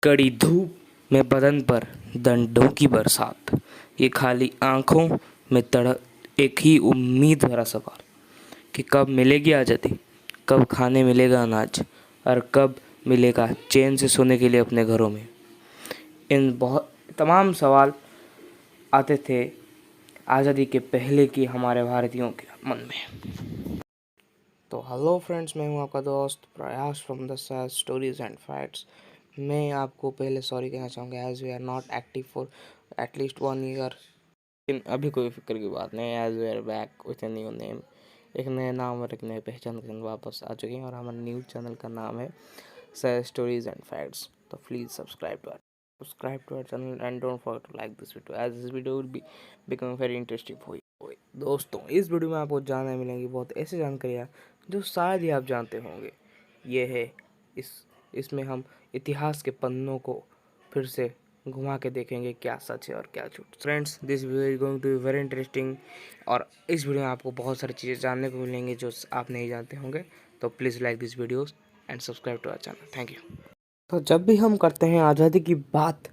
कड़ी धूप में बदन पर डंडों की बरसात, ये खाली आंखों में तड़प एक ही उम्मीद भरा सवाल कि कब मिलेगी आज़ादी, कब खाने मिलेगा अनाज और कब मिलेगा चैन से सोने के लिए अपने घरों में। इन बहुत तमाम सवाल आते थे आज़ादी के पहले की हमारे भारतीयों के मन में। तो हेलो फ्रेंड्स, मैं हूं आपका दोस्त Prayas from the sad stories and facts. मैं आपको पहले सॉरी कहना चाहूँगा as we are not active for at least 1 year. लेकिन अभी कोई फिक्र की बात नहीं, as we are back with a new name. एक नए नाम और एक नए पहचान के साथ वापस आ चुके हैं और हमारे न्यूज़ चैनल का नाम है सैड स्टोरीज एंड फैक्ट्स। तो please subscribe to our channel and don't forget to like this video as this video will be become very interesting for you. दोस्तों, इस वीडियो में आपको जानने मिलेंगी बहुत ऐसी जानकारियाँ जो शायद ही आप जानते होंगे। ये है इसमें हम इतिहास के पन्नों को फिर से घुमा के देखेंगे क्या सच है और क्या झूठ। Friends, this video is going to be very interesting और इस वीडियो में आपको बहुत सारी चीज़ें जानने को मिलेंगी जो आप नहीं जानते होंगे। तो please like this videos and subscribe to our channel. Thank you. तो जब भी हम करते हैं आज़ादी की बात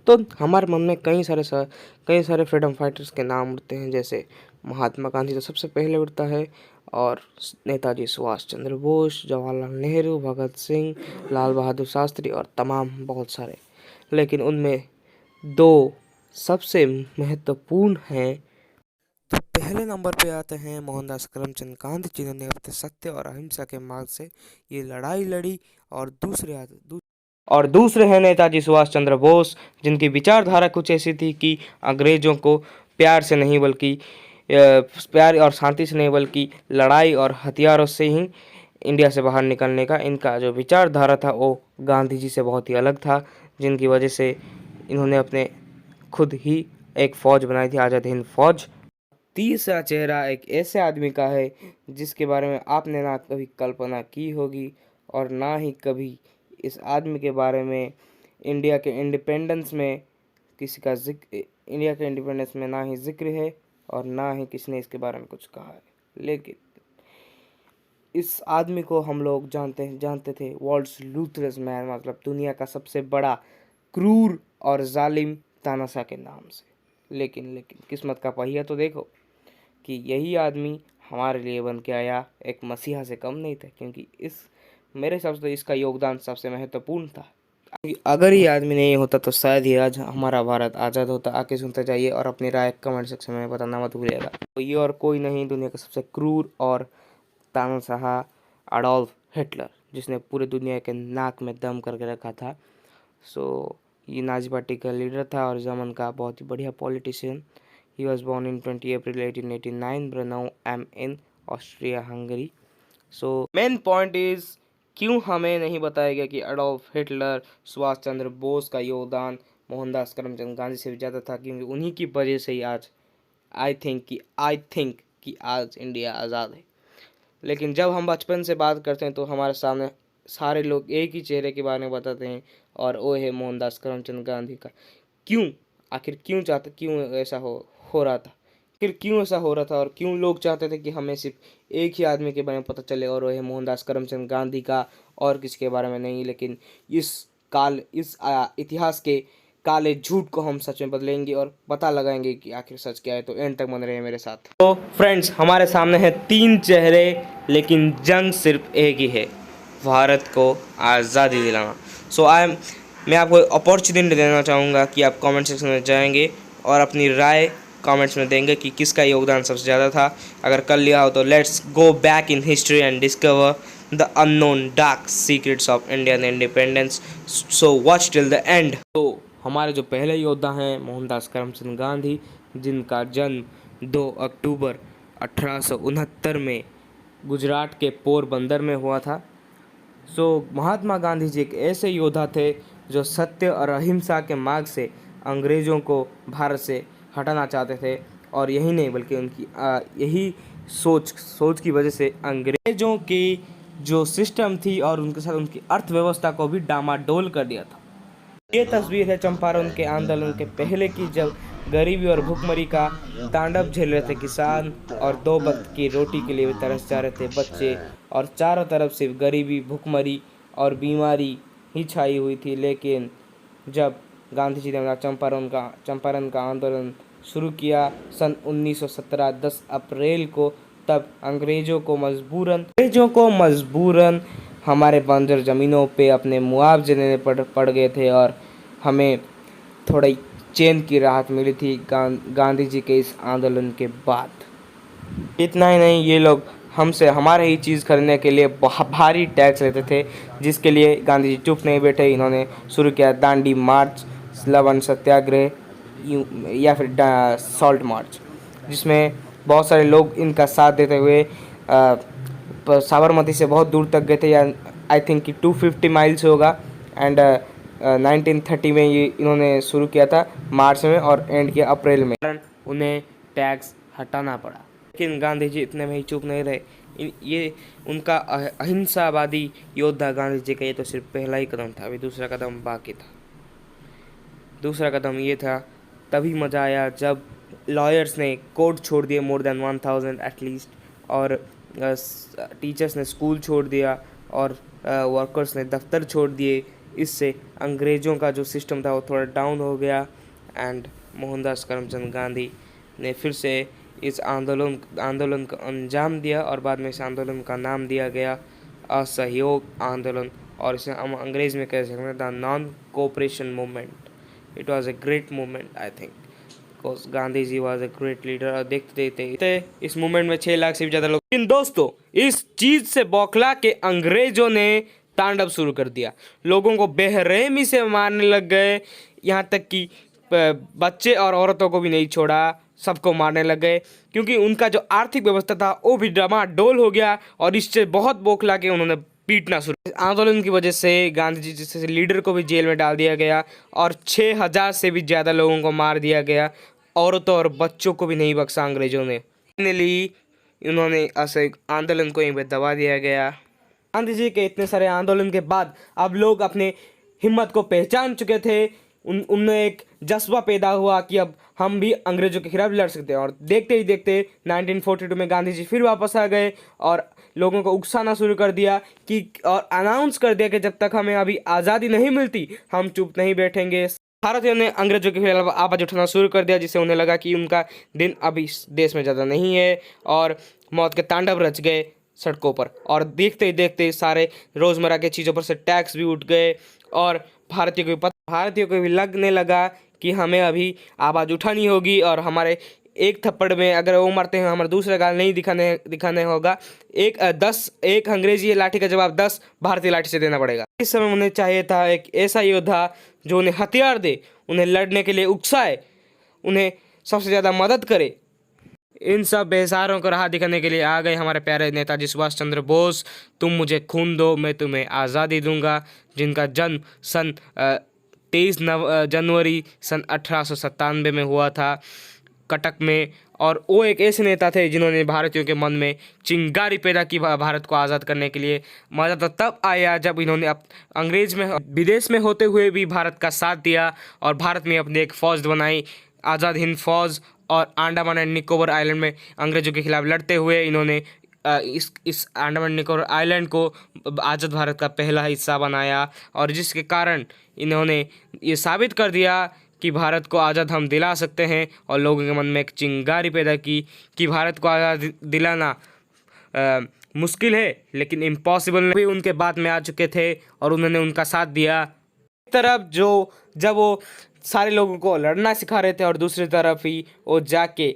तो हमारे मन में कई सारे फ्रीडम फाइटर्स के नाम उठते हैं। जैसे महात्मा गांधी तो सबसे पहले उठता है, और नेताजी सुभाष चंद्र बोस, जवाहरलाल नेहरू, भगत सिंह, लाल बहादुर शास्त्री और तमाम बहुत सारे। लेकिन उनमें दो सबसे महत्वपूर्ण हैं। तो पहले नंबर पे आते हैं मोहनदास करमचंद गांधी, जिन्होंने अपने सत्य और अहिंसा के मार्ग से ये लड़ाई लड़ी। और दूसरे हैं नेताजी सुभाष चंद्र बोस, जिनकी विचारधारा कुछ ऐसी थी कि अंग्रेजों को प्यार और शांति से नहीं बल्कि लड़ाई और हथियारों से ही इंडिया से बाहर निकलने का इनका जो विचारधारा था वो गांधी जी से बहुत ही अलग था, जिनकी वजह से इन्होंने अपने खुद ही एक फ़ौज बनाई थी, आज़ाद हिंद फौज। तीसरा चेहरा एक ऐसे आदमी का है जिसके बारे में आपने ना कभी कल्पना की होगी और ना ही कभी इस आदमी के बारे में इंडिया के इंडिपेंडेंस में इंडिया के इंडिपेंडेंस में ना ही जिक्र है और ना ही किसी ने इसके बारे में कुछ कहा है। लेकिन इस आदमी को हम लोग जानते थे वर्ल्ड्स रूथलेस मैन, मतलब दुनिया का सबसे बड़ा क्रूर और जालिम तानाशाह के नाम से। लेकिन किस्मत का पहिया तो देखो कि यही आदमी हमारे लिए बन के आया, एक मसीहा से कम नहीं था, क्योंकि मेरे हिसाब से तो इसका योगदान सबसे महत्वपूर्ण था। अगर ये आदमी नहीं होता तो शायद ही आज हमारा भारत आज़ाद होता। आके सुनते जाइए और अपनी राय कमेंट सेक्शन में बताना मत भूलिएगा। तो ये और कोई नहीं, दुनिया का सबसे क्रूर और तानाशाह अडोल्फ हिटलर, जिसने पूरे दुनिया के नाक में दम करके रखा था। ये नाजी पार्टी का लीडर था और जर्मन का बहुत ही बढ़िया politician. He was born in 20 April 1889, Braunau am Inn Austria Hungary. Main point is क्यों हमें नहीं बताया गया कि अडोल्फ हिटलर, सुभाष चंद्र बोस का योगदान मोहनदास करमचंद गांधी से भी ज़्यादा था, क्योंकि उन्हीं की वजह से ही आज आई थिंक कि आज इंडिया आज़ाद है। लेकिन जब हम बचपन से बात करते हैं तो हमारे सामने सारे लोग एक ही चेहरे के बारे में बताते हैं और वो है मोहनदास करमचंद गांधी का। क्यों ऐसा हो रहा था, क्यों ऐसा हो रहा था और क्यों लोग चाहते थे कि हमें सिर्फ एक ही आदमी के बारे में पता चले और वो है मोहनदास करमचंद गांधी का और किसी के बारे में नहीं। लेकिन इस इतिहास के काले झूठ को हम सच में बदलेंगे और पता लगाएंगे कि आखिर सच क्या है। तो एंड तक बने रहे मेरे साथ। तो फ्रेंड्स, हमारे सामने है 3 चेहरे, लेकिन जंग सिर्फ एक ही है, भारत को आज़ादी दिलाना। मैं आपको अपॉर्चुनिटी देना चाहूँगा कि आप कमेंट सेक्शन में जाएंगे और अपनी राय कमेंट्स में देंगे कि किसका योगदान सबसे ज़्यादा था। अगर कर लिया हो तो let's go back in history and discover the unknown dark secrets of Indian independence. So watch till the end. तो हमारे जो पहले योद्धा हैं मोहनदास करमचंद गांधी, जिनका जन्म 2 अक्टूबर 1869 में गुजरात के पोरबंदर में हुआ था। महात्मा गांधी जी एक ऐसे योद्धा थे जो सत्य और अहिंसा के मार्ग से अंग्रेज़ों को भारत से हटाना चाहते थे। और यही नहीं बल्कि उनकी यही सोच की वजह से अंग्रेज़ों की जो सिस्टम थी और उनके साथ उनकी अर्थव्यवस्था को भी डामाडोल कर दिया था। ये तस्वीर है चंपारण के आंदोलन के पहले की, जब गरीबी और भूखमरी का तांडव झेल रहे थे किसान और 2 वक्त की रोटी के लिए भी तरस जा रहे थे बच्चे, और चारों तरफ सिर्फ गरीबी, भूखमरी और बीमारी ही छाई हुई थी। लेकिन जब गांधी जी ने अपना चंपारण का आंदोलन शुरू किया सन 1917 10 अप्रैल को, तब अंग्रेज़ों को मजबूरन हमारे बंजर ज़मीनों पे अपने मुआवजे देने पड़ गए थे और हमें थोड़ी चैन की राहत मिली थी गांधी जी के इस आंदोलन के बाद। इतना ही नहीं, ये लोग हमसे हमारे ही चीज़ खरीदने के लिए भारी टैक्स लेते थे, जिसके लिए गांधी जी चुप नहीं बैठे। इन्होंने शुरू किया दांडी मार्च, लवण सत्याग्रह या फिर सॉल्ट मार्च, जिसमें बहुत सारे लोग इनका साथ देते हुए साबरमती से बहुत दूर तक गए थे, या आई थिंक कि 250 माइल्स होगा। एंड 1930 में ये इन्होंने शुरू किया था मार्च में और एंड किया अप्रैल में। उन्हें टैक्स हटाना पड़ा, लेकिन गांधी जी इतने में ही चुप नहीं रहे। ये उनका अहिंसावादी योद्धा गांधी जी का ये तो सिर्फ पहला ही कदम था, अभी दूसरा कदम बाकी था। दूसरा कदम ये था, तभी मज़ा आया जब लॉयर्स ने कोर्ट छोड़ दिए, मोर देन 1000 एटलीस्ट, और टीचर्स ने स्कूल छोड़ दिया और वर्कर्स ने दफ्तर छोड़ दिए। इससे अंग्रेज़ों का जो सिस्टम था वो थोड़ा डाउन हो गया एंड मोहनदास करमचंद गांधी ने फिर से इस आंदोलन को अंजाम दिया और बाद में इस आंदोलन का नाम दिया गया असहयोग आंदोलन, और इसे हम अंग्रेज़ में कह सकते हैं the non cooperation movement. It was a great movement I think, because Gandhi ji was a great leader. और देखते देखते इस मूवमेंट में 6 लाख से भी ज़्यादा लोग। लेकिन दोस्तों, इस चीज़ से बौखला के अंग्रेज़ों ने तांडव शुरू कर दिया, लोगों को बेरहमी से मारने लग गए, यहाँ तक कि बच्चे और औरतों को भी नहीं छोड़ा, सबको मारने लग गए, क्योंकि उनका जो आर्थिक व्यवस्था था वो भी डमाडोल हो गया और इससे बहुत बौखला के उन्होंने पीटना शुरू। आंदोलन की वजह से गांधी जी जैसे लीडर को भी जेल में डाल दिया गया और 6000 से भी ज़्यादा लोगों को मार दिया गया, औरतों और बच्चों को भी नहीं बख्शा अंग्रेज़ों ने। फाइनली उन्होंने ऐसे आंदोलन को यहीं पर दबा दिया गया। गांधी जी के इतने सारे आंदोलन के बाद अब लोग अपने हिम्मत को पहचान चुके थे, उनमें एक जज्बा पैदा हुआ कि अब हम भी अंग्रेज़ों के खिलाफ लड़ सकते हैं। और देखते ही देखते 1942 में गांधी जी फिर वापस आ गए और लोगों को उकसाना शुरू कर दिया कि और अनाउंस कर दिया कि जब तक हमें अभी आज़ादी नहीं मिलती हम चुप नहीं बैठेंगे। भारतीयों ने अंग्रेज़ों के खिलाफ आवाज़ उठाना शुरू कर दिया, जिससे उन्हें लगा कि उनका दिन अभी इस देश में ज़्यादा नहीं है और मौत के तांडव रच गए सड़कों पर। और देखते ही देखते सारे रोज़मर्रा के चीज़ों पर से टैक्स भी उठ गए और भारतीयों को भी लगने लगा कि हमें अभी आवाज़ उठानी होगी और हमारे एक थप्पड़ में अगर वो मरते हैं हमारा दूसरा गाल नहीं दिखाने होगा। एक अंग्रेजी लाठी का जवाब 10 भारतीय लाठी से देना पड़ेगा। इस समय उन्हें चाहिए था एक ऐसा योद्धा जो उन्हें हथियार दे, उन्हें लड़ने के लिए उकसाए, उन्हें सबसे ज़्यादा मदद करे। इन सब बेसहारों को राह दिखाने के लिए आ गए हमारे प्यारे नेताजी सुभाष चंद्र बोस। तुम मुझे खून दो, मैं तुम्हें आज़ादी दूंगा, जिनका जन्म सन 23 जनवरी सन 1897 में हुआ था कटक में। और वो एक ऐसे नेता थे जिन्होंने भारतीयों के मन में चिंगारी पैदा की भारत को आज़ाद करने के लिए। मज़ा तो तब आया जब इन्होंने विदेश में होते हुए भी भारत का साथ दिया और भारत में अपनी एक फ़ौज बनाई, आज़ाद हिंद फ़ौज, और अंडमान एंड निकोबार आइलैंड में अंग्रेज़ों के खिलाफ लड़ते हुए इन्होंने इस अंडमान निकोबार आइलैंड को आज़ाद भारत का पहला हिस्सा बनाया, और जिसके कारण इन्होंने ये साबित कर दिया कि भारत को आज़ाद हम दिला सकते हैं, और लोगों के मन में एक चिंगारी पैदा की कि भारत को आज़ाद दिलाना मुश्किल है लेकिन इम्पॉसिबल नहीं। उनके बाद में आ चुके थे और उन्होंने उनका साथ दिया। एक तरफ जब वो सारे लोगों को लड़ना सिखा रहे थे और दूसरी तरफ ही वो जाके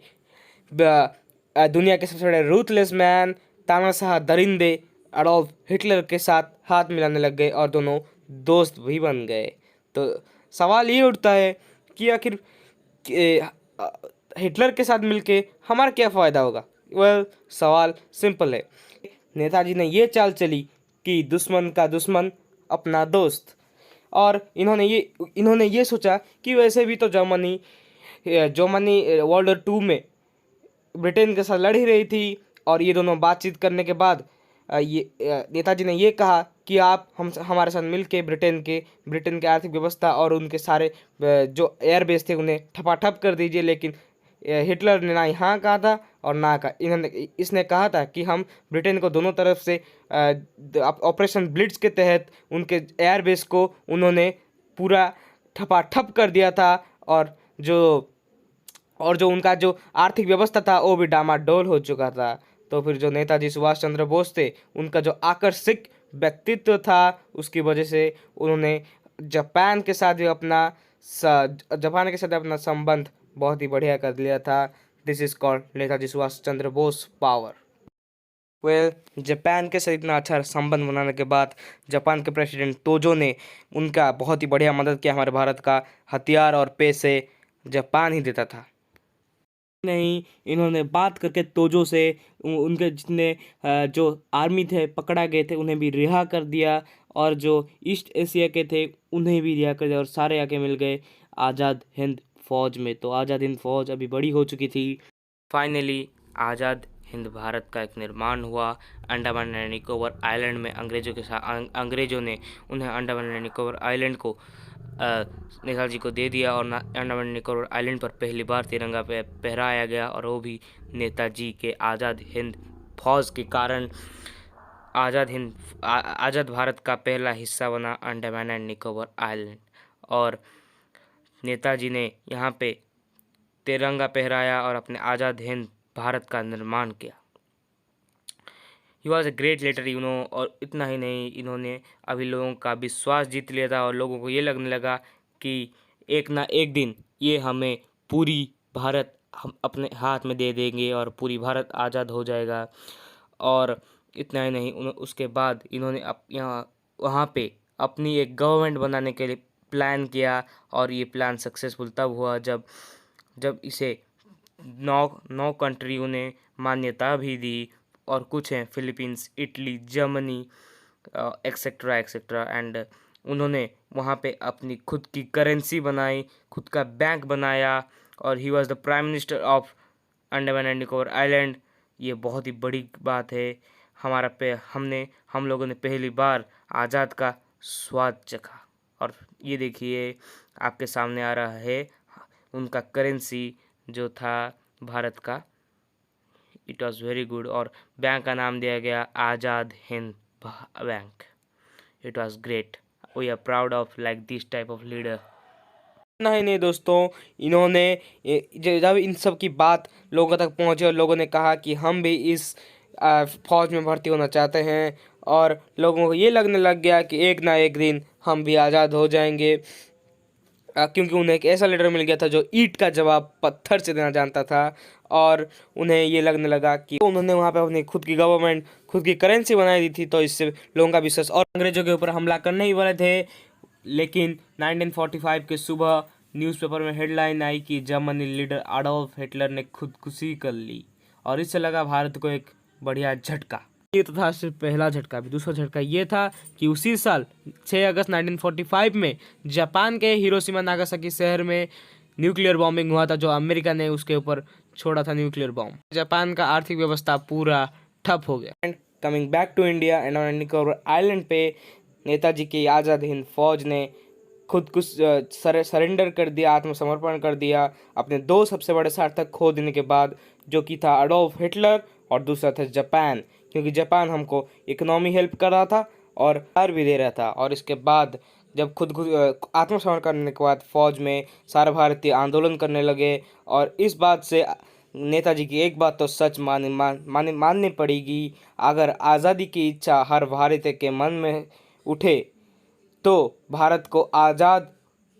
दुनिया के सबसे बड़े रूथलेस मैन तानाशाह दरिंदे एडोल्फ हिटलर के साथ हाथ मिलाने लग गए और दोनों दोस्त भी बन गए। तो सवाल ये उठता है कि आखिर हिटलर के साथ मिलके हमारा क्या फ़ायदा होगा। सवाल सिंपल है। नेताजी ने ये चाल चली कि दुश्मन का दुश्मन अपना दोस्त, और इन्होंने ये सोचा कि वैसे भी तो जर्मनी वर्ल्ड वॉर 2 में ब्रिटेन के साथ लड़ ही रही थी, और ये दोनों बातचीत करने के बाद नेताजी ने ये कहा कि आप हमारे साथ मिलके ब्रिटेन के आर्थिक व्यवस्था और उनके सारे जो एयरबेस थे उन्हें ठपाठप कर दीजिए। लेकिन हिटलर ने ना यहाँ कहा था और ना कहा, इसने कहा था कि हम ब्रिटेन को दोनों तरफ से ऑपरेशन ब्लिट्ज के तहत उनके एयरबेस को उन्होंने पूरा ठपाठप कर दिया था, और जो उनका जो आर्थिक व्यवस्था था वो भी डामाडोल हो चुका था। तो फिर जो नेताजी सुभाष चंद्र बोस थे, उनका जो आकर्षक व्यक्तित्व था, उसकी वजह से उन्होंने जापान के साथ अपना संबंध बहुत ही बढ़िया कर लिया था। This is called Netaji Subhash Chandra Bose power. Japan के साथ इतना अच्छा संबंध बनाने के बाद जापान के प्रेसिडेंट तोजो ने उनका बहुत ही बढ़िया मदद किया। हमारे भारत का हथियार और पैसे जापान ही देता था। नहीं, इन्होंने बात करके तोजो से उनके जितने जो आर्मी थे पकड़ा गए थे उन्हें भी रिहा कर दिया, और जो ईस्ट एशिया के थे उन्हें भी रिहा कर दिया, और सारे आके मिल गए आज़ाद हिंद फौज में। तो आज़ाद हिंद फौज अभी बड़ी हो चुकी थी। फाइनली आज़ाद हिंद भारत का एक निर्माण हुआ। अंडमान एंड निकोबार आइलैंड में अंग्रेजों ने उन्हें अंडमान एंड निकोबार आइलैंड को नेताजी को दे दिया, और अंडमान एंड निकोबार आइलैंड पर पहली बार तिरंगा फहराया गया, और वो भी नेताजी के आज़ाद हिंद फौज के कारण आज़ाद भारत का पहला हिस्सा बना अंडमान एंड निकोबार आइलैंड। और नेताजी ने यहाँ पे तिरंगा फहराया और अपने आज़ाद हिंद भारत का निर्माण किया। He was a great leader और इतना ही नहीं, इन्होंने अभी लोगों का विश्वास जीत लिया था, और लोगों को ये लगने लगा कि एक ना एक दिन ये हमें पूरी भारत हम अपने हाथ में दे देंगे और पूरी भारत आज़ाद हो जाएगा। और इतना ही नहीं, उसके बाद इन्होंने वहाँ पे अपनी एक गवर्नमेंट बनाने के लिए प्लान किया, और ये प्लान सक्सेसफुल तब हुआ जब इसे 9 कंट्रियों ने मान्यता भी दी, और कुछ हैं Philippines, Italy, Germany etcetera etcetera. And उन्होंने वहाँ पे अपनी खुद की करेंसी बनाई, खुद का बैंक बनाया, और he was the prime minister of Andaman and Nicobar island. ये बहुत ही बड़ी बात है। हम लोगों ने पहली बार आज़ाद का स्वाद चखा। और ये देखिए आपके सामने आ रहा है उनका करेंसी जो था भारत का। इट वॉज वेरी गुड, और बैंक का नाम दिया गया Azad Hind bank. It was great. We are proud of like this type of leader. नहीं दोस्तों, इन्होंने जब इन सब की बात लोगों तक पहुंची और लोगों ने कहा कि हम भी इस फौज में भर्ती होना चाहते हैं, और लोगों को ये लगने लग गया कि एक ना एक दिन हम भी आज़ाद हो जाएंगे, क्योंकि उन्हें एक ऐसा लीडर मिल गया था जो ईंट का जवाब पत्थर से देना जानता था। और उन्हें ये लगने लगा कि उन्होंने वहाँ पे अपनी खुद की गवर्नमेंट, खुद की करेंसी बनाई दी थी, तो इससे लोगों का विश्वास, और अंग्रेजों के ऊपर हमला करने ही वाले थे। लेकिन 1945 के सुबह न्यूज़पेपर में हेडलाइन आई कि जर्मनी लीडर एडोल्फ हिटलर ने खुदकुशी कर ली, और इससे लगा भारत को एक बढ़िया झटका। ये तो था सिर्फ पहला झटका। भी दूसरा झटका ये था कि उसी साल 6 अगस्त 1945 में जापान के हिरोशिमा नागासाकी शहर में न्यूक्लियर बॉम्बिंग हुआ था, जो अमेरिका ने उसके ऊपर छोड़ा था न्यूक्लियर बॉम्ब। जापान का आर्थिक व्यवस्था पूरा ठप हो गया। And coming back to India, Andaman Nicobar island पे नेताजी की आज़ाद हिंद फौज ने खुद को सरेंडर कर दिया, आत्मसमर्पण कर दिया, अपने 2 सबसे बड़े सार्थक खो देने के बाद, जो कि था एडोल्फ हिटलर और दूसरा था जापान, क्योंकि जापान हमको इकोनॉमी हेल्प कर रहा था और प्यार भी दे रहा था। और इसके बाद जब खुद आत्मसमर्पण करने के बाद फौज में सारे भारतीय आंदोलन करने लगे, और इस बात से नेताजी की एक बात तो सच माननी पड़ेगी, अगर आज़ादी की इच्छा हर भारतीय के मन में उठे तो भारत को आज़ाद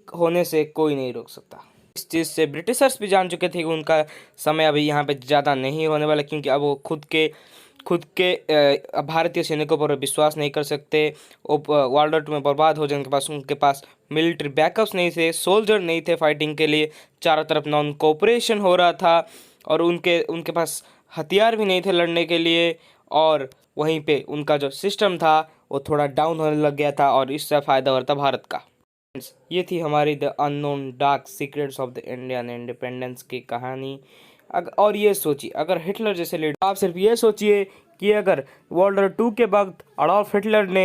होने से कोई नहीं रोक सकता। इस चीज़ से ब्रिटिशर्स भी जान चुके थे कि उनका समय अभी यहाँ पे ज़्यादा नहीं होने वाला, क्योंकि अब वो खुद के भारतीय सैनिकों पर विश्वास नहीं कर सकते। वो वर्ल्ड वॉर 2 में बर्बाद हो जाने के पास उनके पास मिलिट्री बैकअप्स नहीं थे, सोल्जर नहीं थे फाइटिंग के लिए, चारों तरफ नॉन कोऑपरेशन हो रहा था, और उनके पास हथियार भी नहीं थे लड़ने के लिए, और वहीं पे उनका जो सिस्टम था वो थोड़ा डाउन होने लग गया था, और इससे फ़ायदा हो रहा था भारत का। ये थी हमारी the unknown dark secrets of the Indian independence की कहानी। और ये सोचिए, अगर हिटलर जैसे लीडर, आप सिर्फ ये सोचिए कि अगर वर्ल्ड वॉर 2 के वक्त एडोल्फ हिटलर ने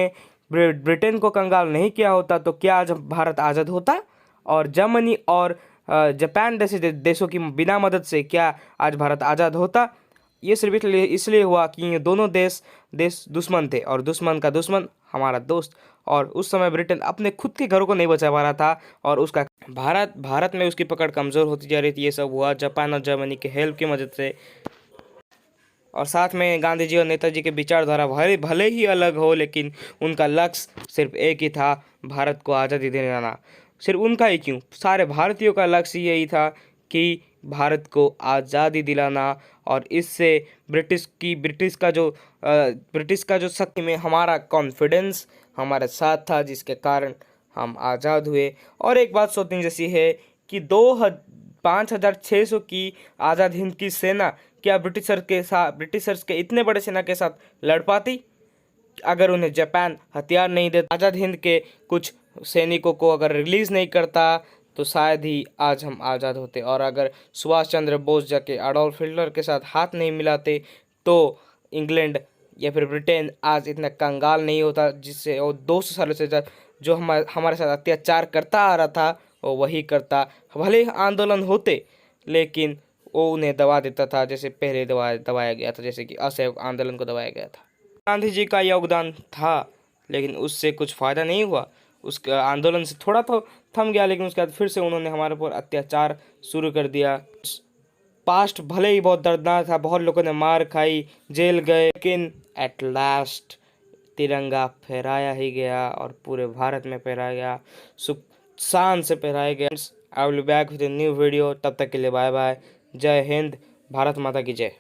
ब्रिटेन को कंगाल नहीं किया होता तो क्या आज भारत आज़ाद होता, और जर्मनी और जापान जैसे देशों की बिना मदद से क्या आज भारत आज़ाद होता। ये सिर्फ इसलिए हुआ कि ये दोनों देश दुश्मन थे, और दुश्मन का दुश्मन हमारा दोस्त, और उस समय ब्रिटेन अपने खुद के घरों को नहीं बचा पा रहा था और उसका भारत में उसकी पकड़ कमज़ोर होती जा रही थी। ये सब हुआ जापान और जर्मनी के हेल्प की मदद से। और साथ में गांधी जी और नेताजी के विचारधारा भले ही अलग हो, लेकिन उनका लक्ष्य सिर्फ एक ही था, भारत को आज़ादी दिलाना। सिर्फ उनका ही क्यों, सारे भारतीयों का लक्ष्य यही था कि भारत को आज़ादी दिलाना। और इससे ब्रिटिश का जो शक्ति में हमारा कॉन्फिडेंस हमारे साथ था, जिसके कारण हम आज़ाद हुए। और एक बात सोचने जैसी है कि 5,600 की आज़ाद हिंद की सेना क्या ब्रिटिशर्स के इतने बड़े सेना के साथ लड़ पाती? अगर उन्हें जापान हथियार नहीं देता, आज़ाद हिंद के कुछ सैनिकों को अगर रिलीज़ नहीं करता, तो शायद ही आज हम आज़ाद होते। और अगर सुभाष चंद्र बोस जाके एडोल्फ हिटलर के साथ हाथ नहीं मिलाते, तो इंग्लैंड या फिर ब्रिटेन आज इतना कंगाल नहीं होता, जिससे वो 200 सालों से जो हमारे साथ अत्याचार करता आ रहा था वो वही करता। भले ही आंदोलन होते, लेकिन वो उन्हें दबा देता था, जैसे पहले दबाया गया था, जैसे कि असहयोग आंदोलन को दबाया गया था। गांधी जी का योगदान था, लेकिन उससे कुछ फ़ायदा नहीं हुआ। उसका आंदोलन से थोड़ा तो थम गया, लेकिन उसके बाद फिर से उन्होंने हमारे ऊपर अत्याचार शुरू कर दिया। पास्ट भले ही बहुत दर्दनाक था, बहुत लोगों ने मार खाई, जेल गए, लेकिन एट लास्ट तिरंगा फहराया ही गया और पूरे भारत में फहराया गया, सुख शान से फहराया गया। I will back with a new video, तब तक के लिए बाय बाय। जय हिंद, भारत माता की जय।